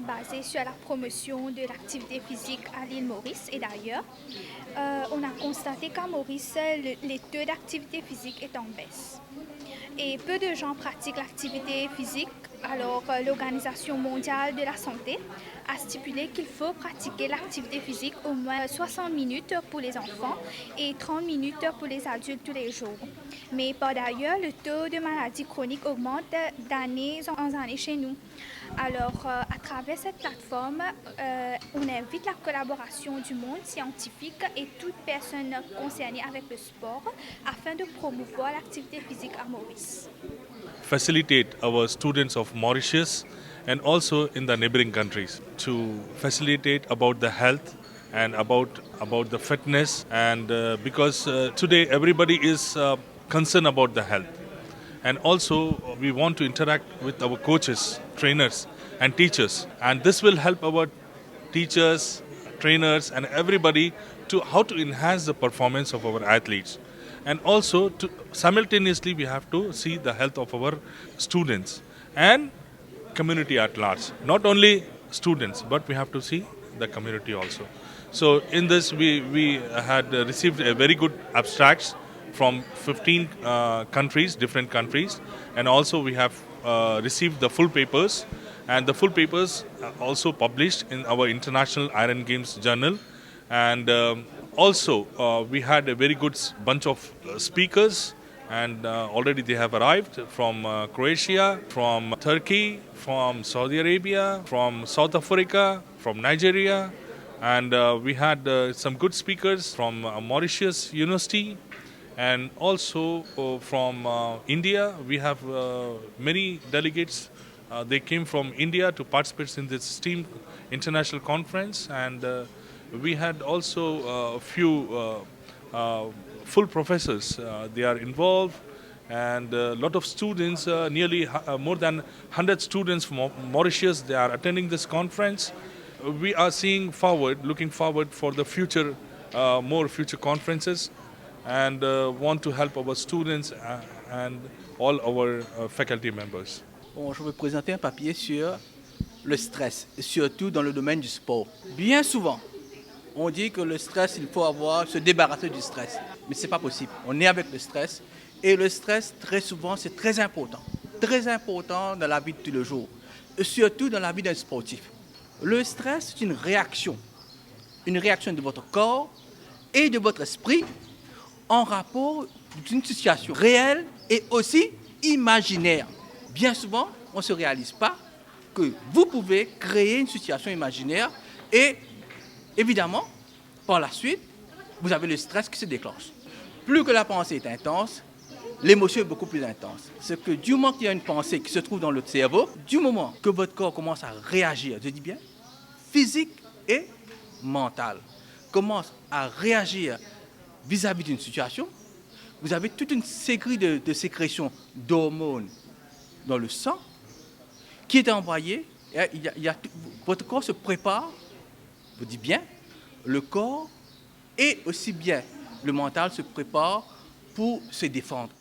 basé sur la promotion de l'activité physique à l'île Maurice et d'ailleurs. On a constaté qu'à Maurice, les taux d'activité physique est en baisse. Et peu de gens pratiquent l'activité physique, alors l'Organisation mondiale de la santé a stipulé qu'il faut pratiquer l'activité physique au moins 60 minutes pour les enfants et 30 minutes pour les adultes tous les jours. Mais par ailleurs, le taux de maladies chroniques augmente d'année en année chez nous. Alors, à travers cette plateforme, on invite la collaboration du monde scientifique et toute personne concernée avec le sport afin de promouvoir l'activité physique à Maurice. Facilitate our students of Mauritius and also in the neighboring countries to facilitate about the health and about the fitness and because today everybody is concerned about the health and also we want to interact with our coaches, trainers and teachers and this will help our teachers, trainers and everybody to how to enhance the performance of our athletes and also to simultaneously we have to see the health of our students and community at large, not only students but we have to see the community also. So in this we had received a very good abstracts from 15 countries, different countries, and also we have received the full papers and the full papers are also published in our International Iron Games Journal and also we had a very good bunch of speakers and already they have arrived from Croatia, from Turkey, from Saudi Arabia, from South Africa, from Nigeria and we had some good speakers from Mauritius University and also from India. We have many delegates. They came from India to participate in this STEAM international conference and we had also a few full professors. They are involved and a lot of students, nearly more than 100 students from Mauritius, they are attending this conference. We are looking forward for the future, more future conferences and want to help our students and all our faculty members. Bon, je vais présenter un papier sur le stress, surtout dans le domaine du sport. Bien souvent, on dit que le stress, il faut se débarrasser du stress. Mais ce n'est pas possible. On est avec le stress. Et le stress, très souvent, c'est très important. Très important dans la vie de tous les jours. Et surtout dans la vie d'un sportif. Le stress, c'est une réaction. Une réaction de votre corps et de votre esprit en rapport d'une situation réelle et aussi imaginaire. Bien souvent, on ne se réalise pas que vous pouvez créer une situation imaginaire et évidemment, par la suite, vous avez le stress qui se déclenche. Plus que la pensée est intense, l'émotion est beaucoup plus intense. C'est que du moment qu'il y a une pensée qui se trouve dans le cerveau, du moment que votre corps commence à réagir, je dis bien, physique et mental, commence à réagir vis-à-vis d'une situation, vous avez toute une série de sécrétions d'hormones dans le sang qui est envoyé. Votre corps se prépare, je dis bien, le corps et aussi bien le mental se prépare pour se défendre.